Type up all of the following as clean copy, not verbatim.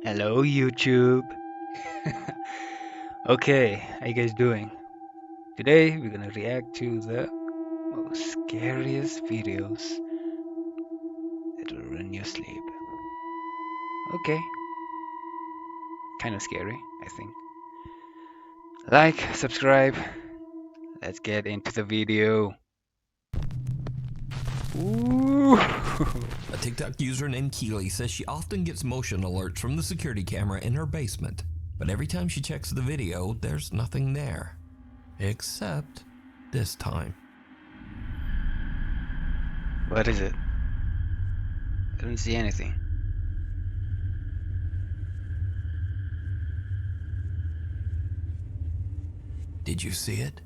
Hello, YouTube. Okay, how you guys doing? Today we're gonna react to the most scariest videos that will ruin your sleep. Okay, kind of scary, I think. Like, subscribe. Let's get into the video. Ooh. A TikTok user named Keely says she often gets motion alerts from the security camera in her basement, but every time she checks the video, there's nothing there. Except this time. What is it? I don't see anything. Did you see it?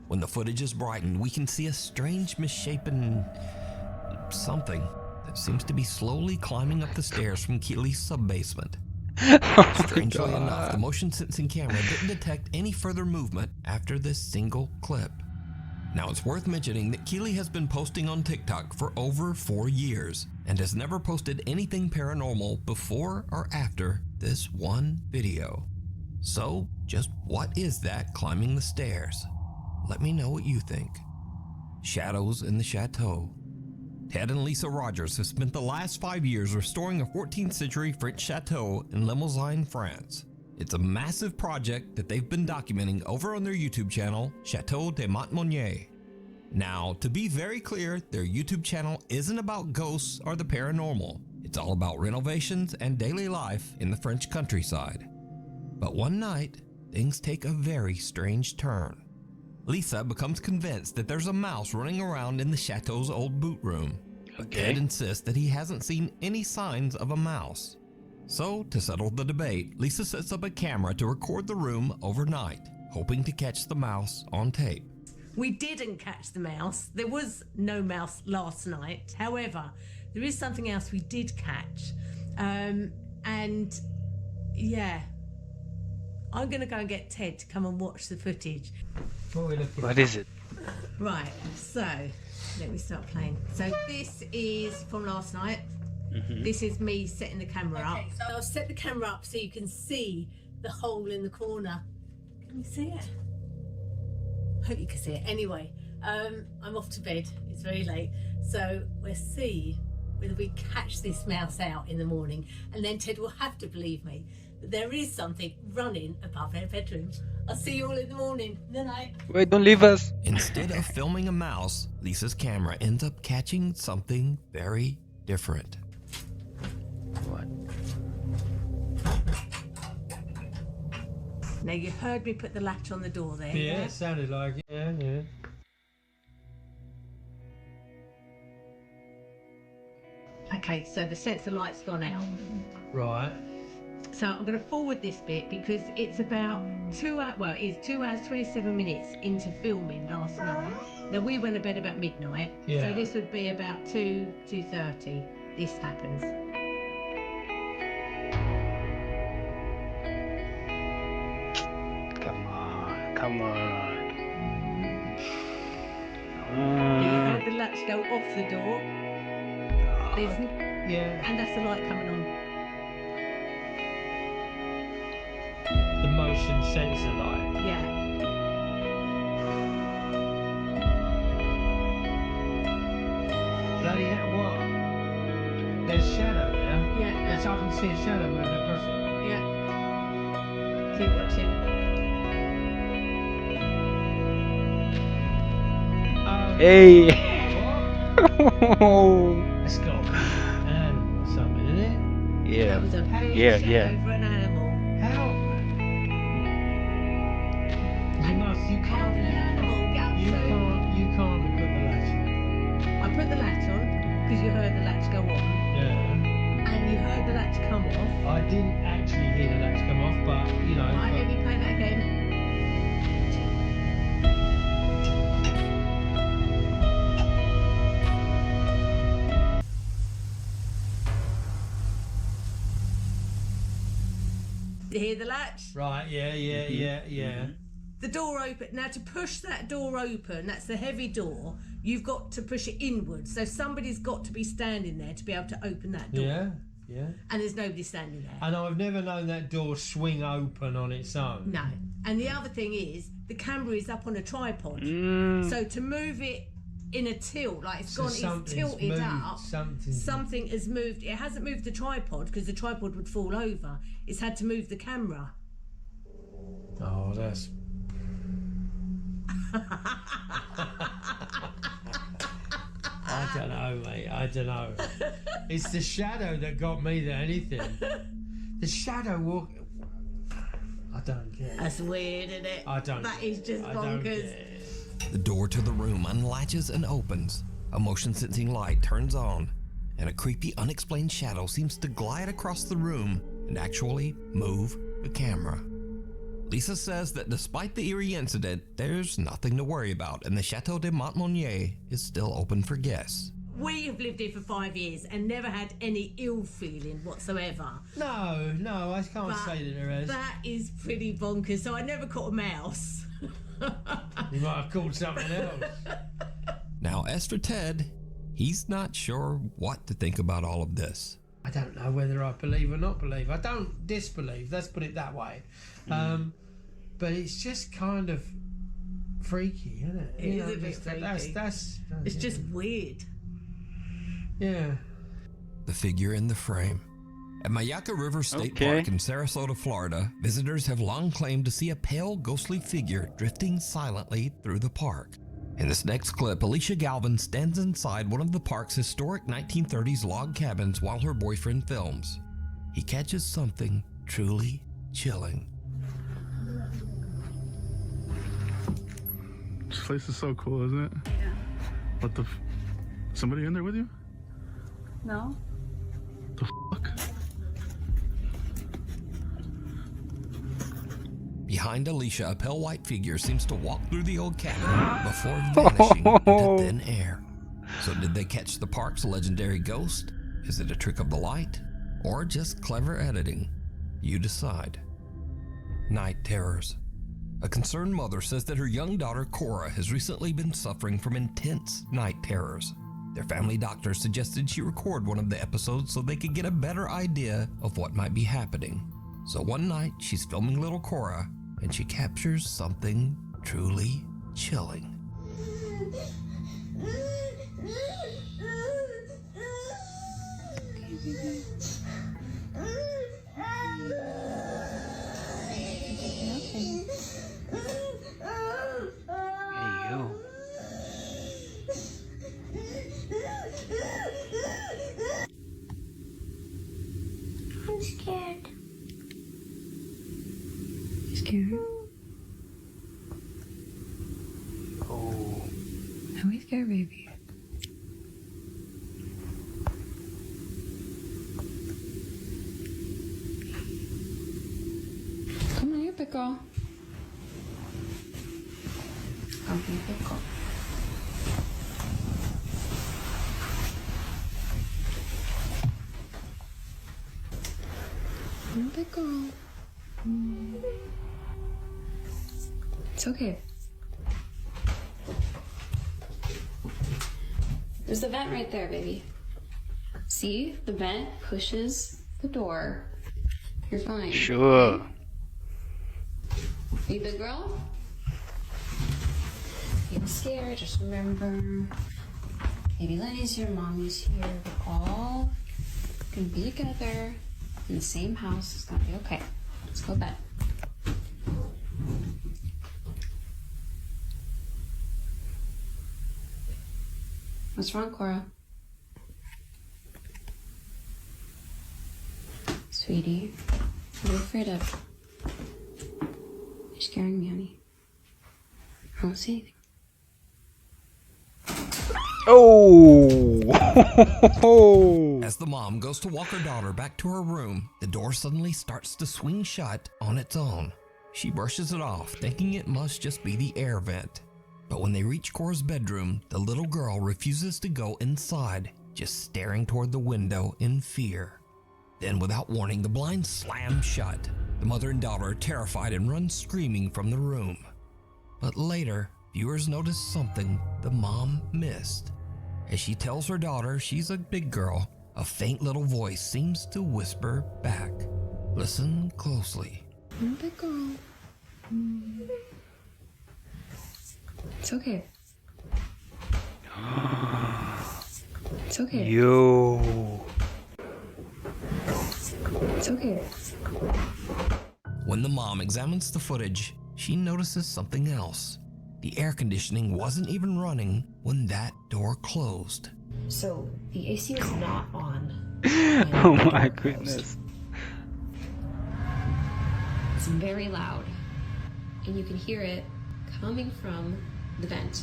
When the footage is brightened, we can see a strange misshapen something that seems to be slowly climbing up the stairs from Keely's sub-basement. Oh Strangely enough, the motion sensing camera didn't detect any further movement after this single clip. Now it's worth mentioning that Keely has been posting on TikTok for over 4 years and has never posted anything paranormal before or after this one video. So just what is that climbing the stairs? Let me know what you think. Shadows in the Chateau. Ted and Lisa Rogers have spent the last 5 years restoring a 14th century French chateau in Limousin, France. It's a massive project that they've been documenting over on their YouTube channel, Chateau de Montmonier. Now, to be very clear, their YouTube channel isn't about ghosts or the paranormal. It's all about renovations and daily life in the French countryside. But one night, things take a very strange turn. Lisa becomes convinced that there's a mouse running around in the chateau's old boot room. Ted insists that he hasn't seen any signs of a mouse. So, to settle the debate, Lisa sets up a camera to record the room overnight, hoping to catch the mouse on tape. We didn't catch the mouse. There was no mouse last night. However, there is something else we did catch. And yeah, I'm going to go and get Ted to come and watch the footage. What is it? Right, so let me start playing. So this is from last night. This is me setting the camera up. So I'll set the camera up so you can see the hole in the corner. Can you see it? Hope you can see it. Anyway, I'm off to bed. It's very late. So we'll see whether we catch this mouse out in the morning, and then Ted will have to believe me that there is something running above their bedroom. I'll see you all in the morning. Good night. Wait, don't leave us. Instead of filming a mouse, Lisa's camera ends up catching something very different. What? Now you heard me put the latch on the door there. Yeah, it sounded like it. Yeah. Okay, so the sensor light's gone out. Right. So I'm going to forward this bit because it's about 2 hours, well, it's 2 hours 27 minutes into filming last night. Now we went to bed about midnight, Yeah. so this would be about 2:30. This happens. Come on, come on. You heard the latch go off the door. There's, Yeah. and that's the light coming on. The motion sensor light. Yeah. Bloody hell, what? There's shadow there. Yeah. Yes, I can see a shadow moving across it. Yeah. Keep watching. Hey! What? It's got something in it. Yeah. That was a big Yeah, shadow yeah. for an animal. How? You can't put the latch on. I put the latch on because you heard the latch go on, Yeah. and you heard the latch come off. I didn't actually hear the latch come off, but you know. Right, let me play that again. You hear the latch? Right, yeah. The door open. Now to push that door open, that's the heavy door, you've got to push it inwards. So somebody's got to be standing there to be able to open that door. Yeah. Yeah. And there's nobody standing there. And I've never known that door swing open on its own. No. And the other thing is, the camera is up on a tripod. So to move it in a tilt, like it's tilted moved, up, something has moved. It hasn't moved the tripod because the tripod would fall over. It's had to move the camera. Oh, that's... I don't know, mate. I don't know. It's the shadow that got me than anything. The shadow walk... I don't get it. That's weird, isn't it? I don't. That is just I don't get bonkers. it. The door to the room unlatches and opens. A motion-sensing light turns on, and a creepy, unexplained shadow seems to glide across the room and actually move the camera. Lisa says that despite the eerie incident, there's nothing to worry about, and the Chateau de Montmonier is still open for guests. We have lived here for 5 years and never had any ill feeling whatsoever. No, I can't But say that there is. that is pretty bonkers. So I never caught a mouse. You might have called something else. Now, as for Ted, he's not sure what to think about all of this. I don't know whether I believe or not believe. I don't disbelieve, let's put it that way. But it's just kind of freaky, isn't it? It is a bit freaky. It's just weird. Yeah. The figure in the frame. At Mayaka River State Park in Sarasota, Florida, visitors have long claimed to see a pale, ghostly figure drifting silently through the park. In this next clip, Alicia Galvin stands inside one of the park's historic 1930s log cabins while her boyfriend films. He catches something truly chilling. This place is so cool, isn't it? Yeah. What the somebody in there with you? No? The fuck? Behind Alicia, a pale white figure seems to walk through the old cabin before vanishing into thin air. So did they catch the park's legendary ghost? Is it a trick of the light? Or just clever editing? You decide. Night terrors. A concerned mother says that her young daughter Cora has recently been suffering from intense night terrors. Their family doctor suggested she record one of the episodes so they could get a better idea of what might be happening. So one night, she's filming little Cora, and she captures something truly chilling. Hey, yo. I'm scared. You scared? Oh. Are we scared, baby? Come here, pickle. Come here, pickle. Come here, pickle. It's okay. There's the vent right there, baby. See? The vent pushes the door. You're fine. Sure. Are you big girl? You're scared, just remember. Baby Lenny's here, mommy's here. We're all gonna be together in the same house. It's gonna be okay. Let's go to bed. What's wrong, Cora? Sweetie, what are you afraid of? You're scaring me, honey. I don't see anything. Oh! As the mom goes to walk her daughter back to her room, the door suddenly starts to swing shut on its own. She brushes it off, thinking it must just be the air vent. But when they reach Cora's bedroom, the little girl refuses to go inside, just staring toward the window in fear. Then, without warning, the blinds slam shut. The mother and daughter are terrified and run screaming from the room. But later, viewers notice something the mom missed. As she tells her daughter she's a big girl, a faint little voice seems to whisper back. Listen closely. Good girl. It's okay. It's okay. Yo. It's okay. When the mom examines the footage, she notices something else. The air conditioning wasn't even running when that door closed. So the AC is not on. Oh my goodness. It's very loud, and you can hear it coming from the vent.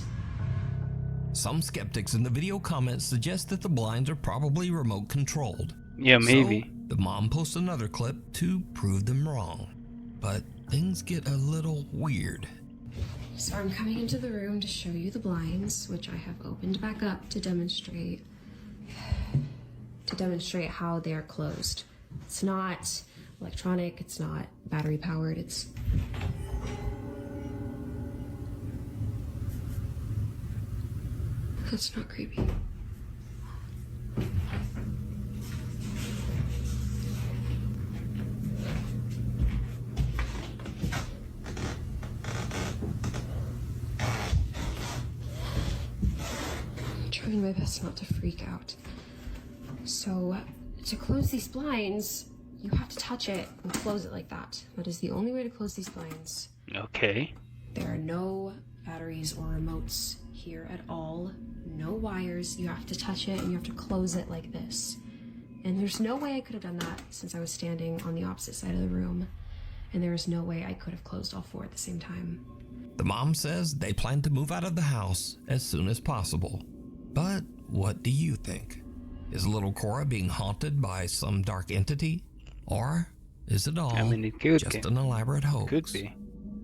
Some skeptics in the video comments suggest that the blinds are probably remote controlled. Yeah, maybe. So, the mom posts another clip to prove them wrong. But things get a little weird. So I'm coming into the room to show you the blinds, which I have opened back up to demonstrate how they're closed. It's not electronic, it's not battery powered, it's that's not creepy. I'm trying my best not to freak out. So, to close these blinds, you have to touch it and close it like that. That is the only way to close these blinds. Okay. There are no batteries or remotes here at all. No wires. You have to touch it and you have to close it like this. And there's no way I could have done that since I was standing on the opposite side of the room. And there is no way I could have closed all four at the same time. The mom says they plan to move out of the house as soon as possible. But what do you think? Is little Cora being haunted by some dark entity? Or is it all it could just be. an elaborate hoax? Could be.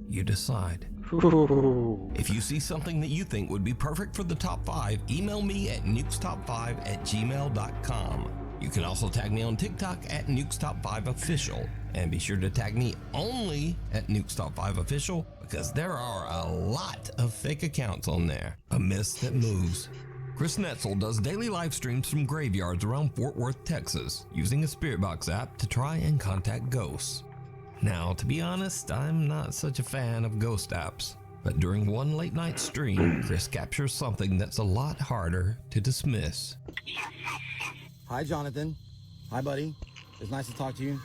You decide. Ooh. If you see something that you think would be perfect for the top 5, email me at nukestop5@gmail.com. You can also tag me on TikTok at nukestop5official. And be sure to tag me only at nukestop5official because there are a lot of fake accounts on there. A mist that moves. Chris Netzel does daily live streams from graveyards around Fort Worth, Texas, using a Spirit Box app to try and contact ghosts. Now, to be honest, I'm not such a fan of ghost apps, but during one late night stream, Chris captures something that's a lot harder to dismiss. Hi, Jonathan. Hi, buddy. It's nice to talk to you.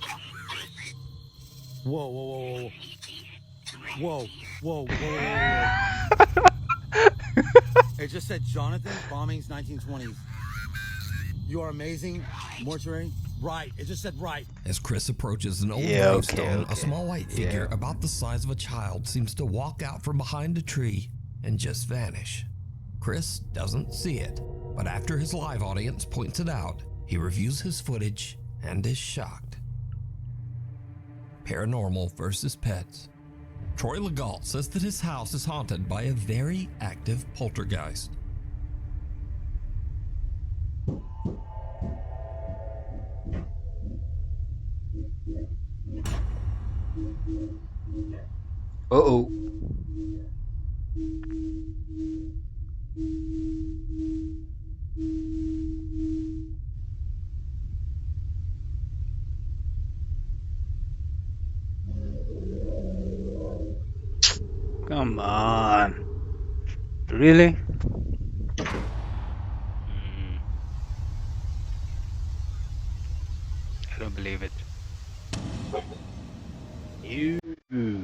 Whoa, whoa, whoa, whoa. Whoa, whoa, whoa, whoa, whoa. It just said Jonathan, bombings 1920s. You are amazing. Mortuary. Right. It just said right. As Chris approaches an old Yeah, gravestone, okay. a small white figure about the size of a child seems to walk out from behind a tree and just vanish. Chris doesn't see it, but after his live audience points it out, he reviews his footage and is shocked. Paranormal versus pets. Troy Legault says that his house is haunted by a very active poltergeist. Uh-oh. Come on. Really? I don't believe it. You. Ooh.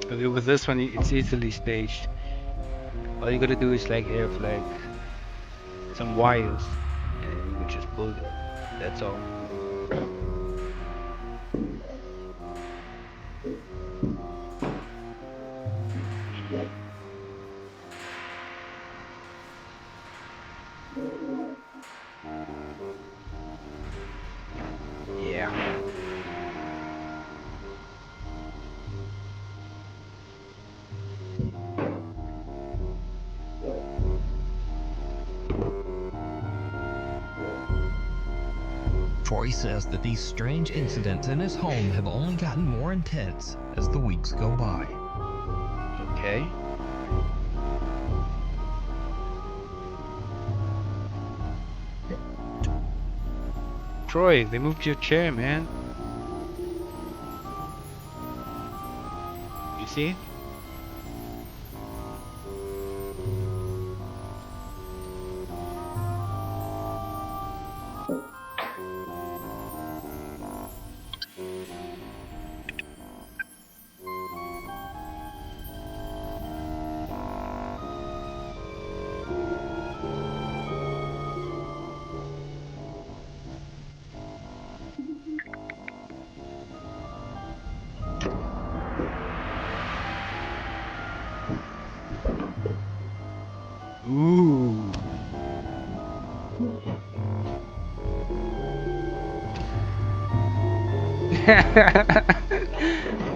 Okay, with this one, it's easily staged. All you gotta do is like have like some wires, and you can just pull it. That's all. Yeah. Troy says that these strange incidents in his home have only gotten more intense as the weeks go by. Okay. Troy, they moved your chair, man. You see? Ooh.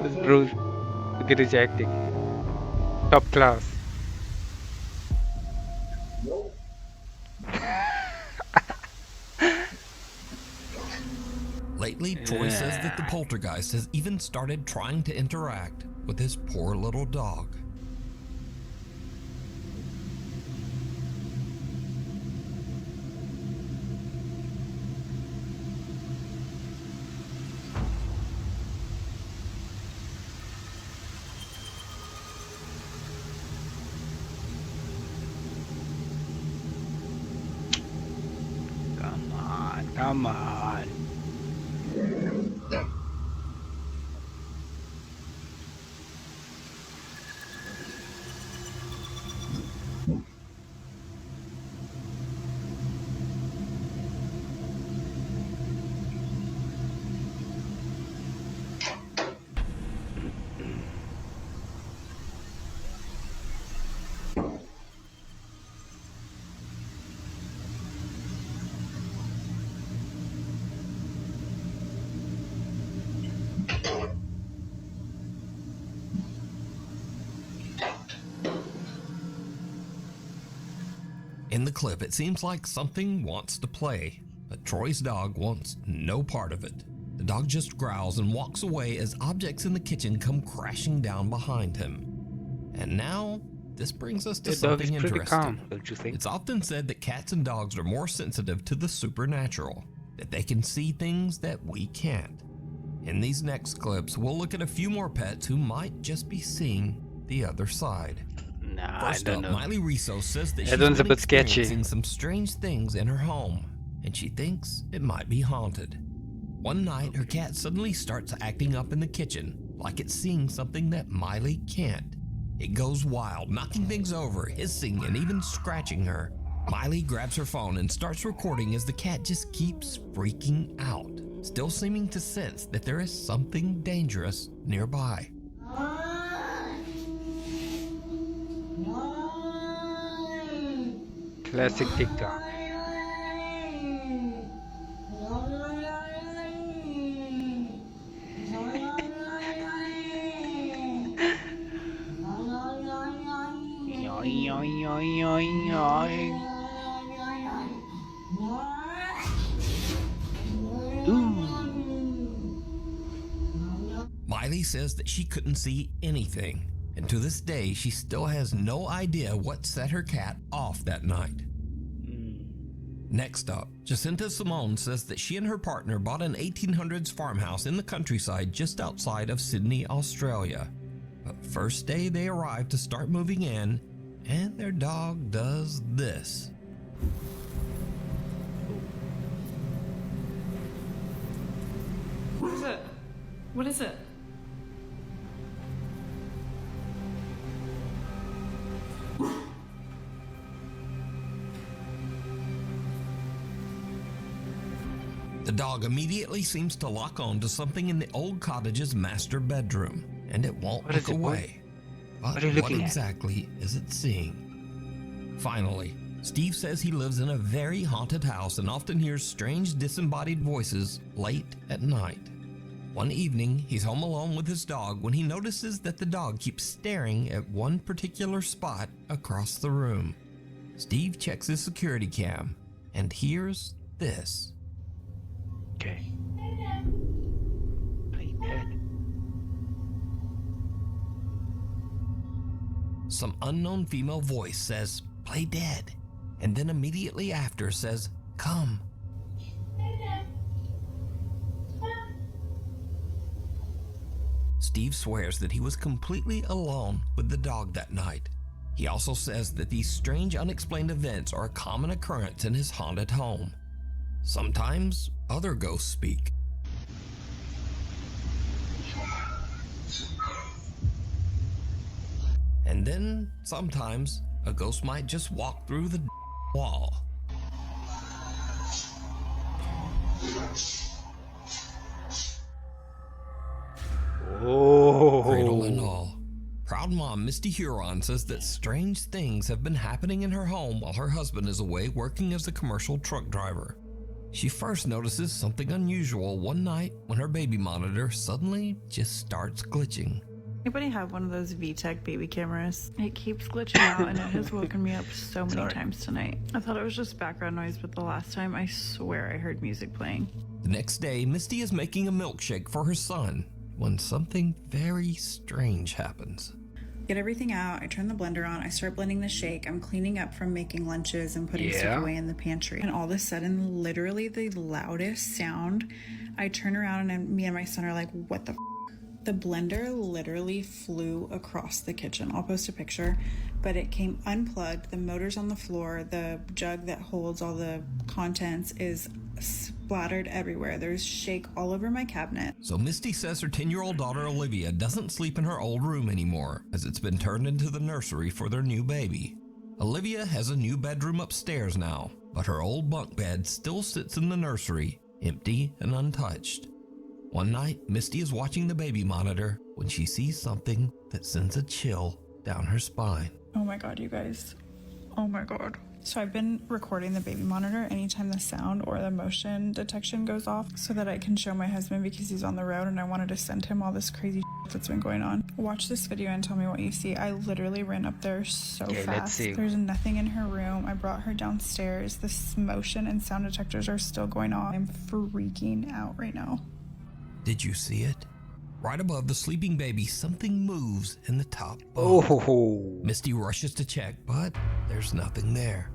This bro, look at his acting. Top class. Lately, Troy says that the poltergeist has even started trying to interact with his poor little dog. Come on, come on. In the clip, it seems like something wants to play, but Troy's dog wants no part of it. The dog just growls and walks away as objects in the kitchen come crashing down behind him. And now, this brings us to The dog is something pretty interesting. calm, don't you think? It's often said that cats and dogs are more sensitive to the supernatural, that they can see things that we can't. In these next clips, we'll look at a few more pets who might just be seeing the other side. Nah, First I up, don't know. Miley Riso says that she's That one's a been bit sketchy. experiencing some strange things in her home, and she thinks it might be haunted. One night, her cat suddenly starts acting up in the kitchen, like it's seeing something that Miley can't. It goes wild, knocking things over, hissing, and even scratching her. Miley grabs her phone and starts recording as the cat just keeps freaking out, still seeming to sense that there is something dangerous nearby. Classic TikTok. Yoing, yoing, yoing, yoing. Miley says that she couldn't see anything, and to this day she still has no idea what set her cat off that night. Next up, Jacinta Simone says that she and her partner bought an 1800s farmhouse in the countryside just outside of Sydney, Australia. But first day they arrive to start moving in, and their dog does this. What is it? What is it? The dog immediately seems to lock on to something in the old cottage's master bedroom, and it won't What look is it, boy? away. But What are you looking at? exactly is it seeing? Finally, Steve says he lives in a very haunted house and often hears strange disembodied voices late at night. One evening, he's home alone with his dog when he notices that the dog keeps staring at one particular spot across the room. Steve checks his security cam and hears this. Okay. Play dead. Some unknown female voice says, "Play dead," and then immediately after says, "Come." Steve swears that he was completely alone with the dog that night. He also says that these strange unexplained events are a common occurrence in his haunted home. Sometimes other ghosts speak. And then sometimes a ghost might just walk through the wall. Oh. Cradle and all. Proud mom Misty Huron says that strange things have been happening in her home while her husband is away working as a commercial truck driver. She first notices something unusual one night when her baby monitor suddenly just starts glitching. Anybody have one of those VTech baby cameras? It keeps glitching out and it has woken me up so many times tonight. I thought it was just background noise, but the last time I swear I heard music playing. The next day, Misty is making a milkshake for her son when something very strange happens. Get everything out, I turn the blender on, I start blending the shake, I'm cleaning up from making lunches and putting stuff away in the pantry. And all of a sudden, literally the loudest sound, I turn around and me and my son are like, what the f***? The blender literally flew across the kitchen. I'll post a picture, but it came unplugged. The motor's on the floor. The jug that holds all the contents is splattered everywhere. There's shake all over my cabinet. So Misty says her 10-year-old daughter Olivia doesn't sleep in her old room anymore, as it's been turned into the nursery for their new baby. Olivia has a new bedroom upstairs now, but her old bunk bed still sits in the nursery, empty and untouched. One night, Misty is watching the baby monitor when she sees something that sends a chill down her spine. Oh my God, you guys. Oh my God. So I've been recording the baby monitor anytime the sound or the motion detection goes off so that I can show my husband because he's on the road and I wanted to send him all this crazy that's been going on. Watch this video and tell me what you see. I literally ran up there so fast. Let's see. There's nothing in her room. I brought her downstairs. This motion and sound detectors are still going on. I'm freaking out right now. Did you see it? Right above the sleeping baby, something moves in the top bunk. Oh. Misty rushes to check, but there's nothing there.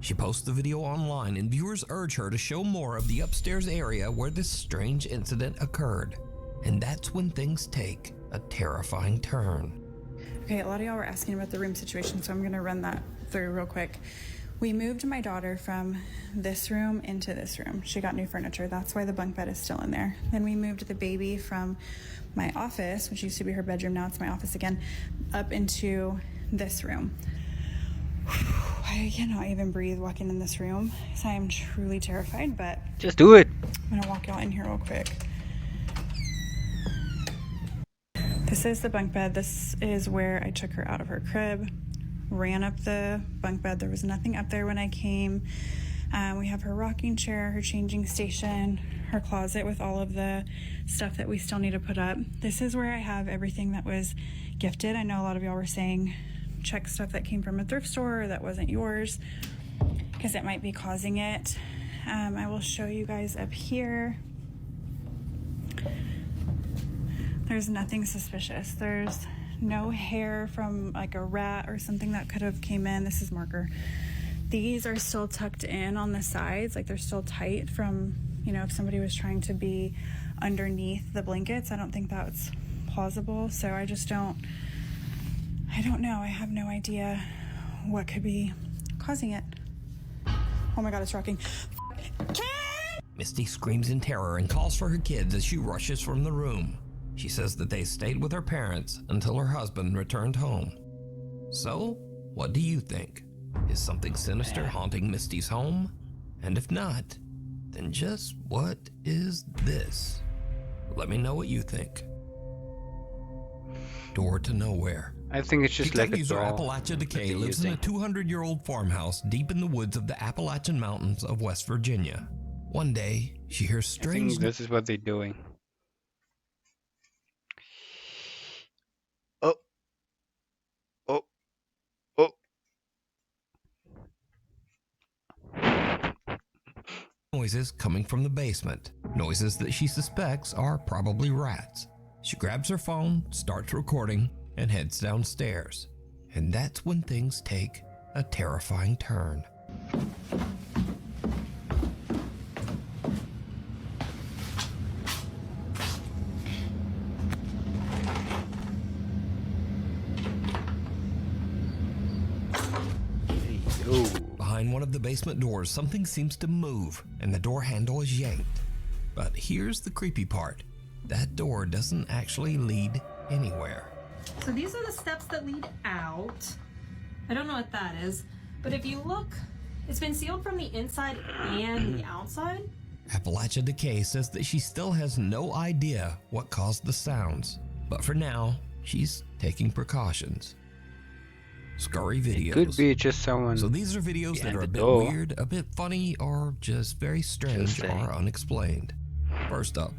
She posts the video online and viewers urge her to show more of the upstairs area where this strange incident occurred. And that's when things take a terrifying turn. Okay, a lot of y'all were asking about the room situation, so I'm gonna run that through real quick. We moved my daughter from this room into this room. She got new furniture. That's why the bunk bed is still in there. Then we moved the baby from my office, which used to be her bedroom, now it's my office again, up into this room. I cannot even breathe walking in this room, so I am truly terrified, but Just do it. I'm gonna walk y'all in here real quick. This is the bunk bed. This is where I took her out of her crib. Ran up the bunk bed. There was nothing up there when I came. We have her rocking chair, her changing station, her closet with all of the stuff that we still need to put up. This is where I have everything that was gifted. I know a lot of y'all were saying check stuff that came from a thrift store or that wasn't yours because it might be causing it. I will show you guys up here. There's nothing suspicious. There's no hair from like a rat or something that could have came in. This is marker. These are still tucked in on the sides, like they're still tight from, you know, if somebody was trying to be underneath the blankets. I don't think that's plausible. So I don't know. I have no idea what could be causing it. Oh my God, it's rocking. Misty screams in terror and calls for her kids as she rushes from the room. She says that they stayed with her parents until her husband returned home. So, what do you think? Is something sinister haunting Misty's home? And if not, then just what is this? Let me know what you think. Door to nowhere. I think it's just like a user doll Appalachia Decay that they're lives in a using. 200-year-old farmhouse deep in the woods of the Appalachian Mountains of West Virginia. One day, she hears I strange... think this is what they're doing. Oh. Oh. Oh. noises coming from the basement. Noises that she suspects are probably rats. She grabs her phone, starts recording, and heads downstairs. And that's when things take a terrifying turn. Behind one of the basement doors, something seems to move, and the door handle is yanked. But here's the creepy part. That door doesn't actually lead anywhere. So these are the steps that lead out. I don't know what that is, but if you look, it's been sealed from the inside and the outside. Appalachia Decay says that she still has no idea what caused the sounds, but for now, she's taking precautions. Scary videos. It could be just someone. So these are videos that are a bit door. weird, a bit funny, or just very strange or unexplained. First up,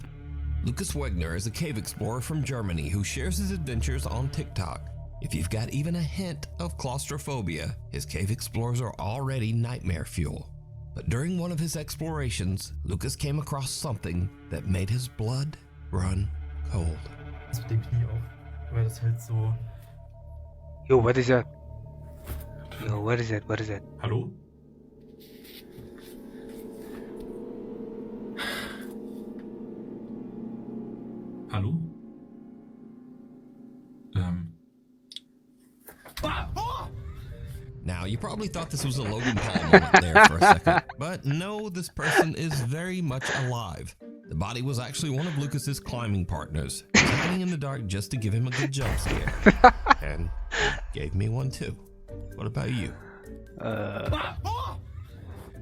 Lucas Wegner is a cave explorer from Germany who shares his adventures on TikTok. If you've got even a hint of claustrophobia, his cave explorers are already nightmare fuel. But during one of his explorations, Lucas came across something that made his blood run cold. Das mit dem Knie auch, weil das halt so... Yo, what is that? Yo, what is that? What is that? Hallo? Hallo? Now, you probably thought this was a Logan Paul moment there for a second, but no, this person is very much alive. The body was actually one of Lucas's climbing partners. He was hiding in the dark just to give him a good jump scare. And he gave me one too. What about you?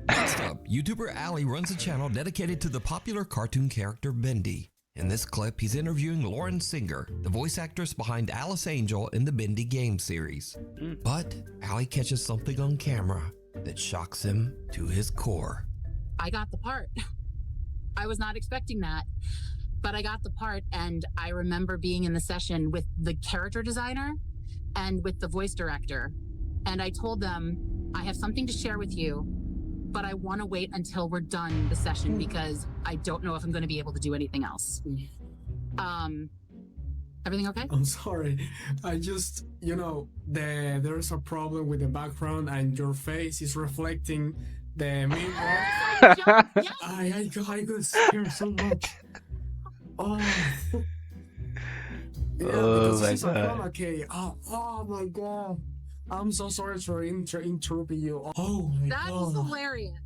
Next up, YouTuber Ali runs a channel dedicated to the popular cartoon character Bendy. In this clip, he's interviewing Lauren Singer, the voice actress behind Alice Angel in the Bendy game series. But Ali catches something on camera that shocks him to his core. I got the part. I was not expecting that, but I got the part, and I remember being in the session with the character designer and with the voice director, and I told them, I have something to share with you, but I want to wait until we're done the session because I don't know if I'm going to be able to do anything else. Everything okay? I'm sorry. I just, you know, there's a problem with the background and your face is reflecting the mirror. I got scared so much. Oh. Yeah, because this is a chroma key. Oh my god. I'm so sorry for interrupting you. Oh my god. That is hilarious.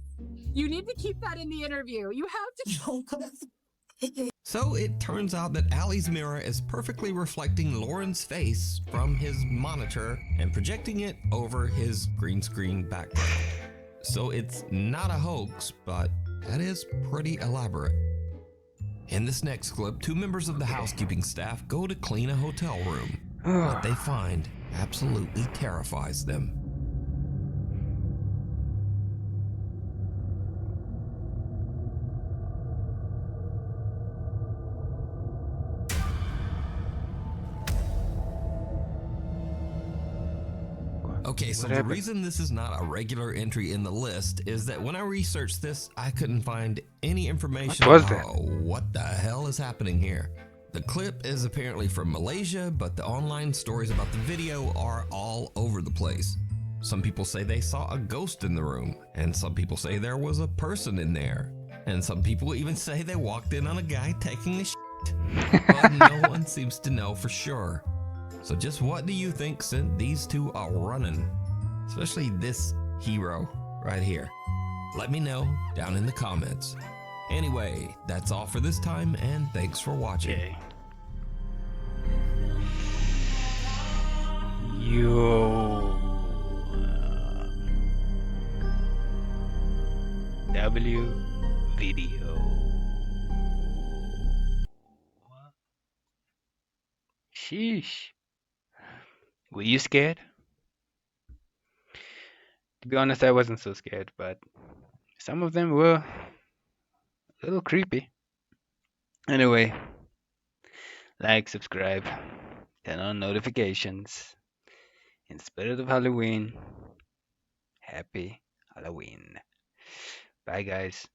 You need to keep that in the interview. You have to. So it turns out that Ali's mirror is perfectly reflecting Lauren's face from his monitor and projecting it over his green screen background. So it's not a hoax, but that is pretty elaborate. In this next clip, two members of the housekeeping staff go to clean a hotel room. What they find absolutely terrifies them. Okay, so the reason this is not a regular entry in the list is that when I researched this, I couldn't find any information about what the hell is happening here. The clip is apparently from Malaysia, but the online stories about the video are all over the place. Some people say they saw a ghost in the room, and some people say there was a person in there, and some people even say they walked in on a guy taking a shit. But no one seems to know for sure. So just what do you think sent these two a running? Especially this hero right here. Let me know down in the comments. Anyway, that's all for this time, and thanks for watching. Okay. Yo. W video. Sheesh. Were you scared? To be honest, I wasn't so scared, but some of them were a little creepy. Anyway, like, subscribe, turn on notifications. In spirit of Halloween, happy Halloween. Bye, guys.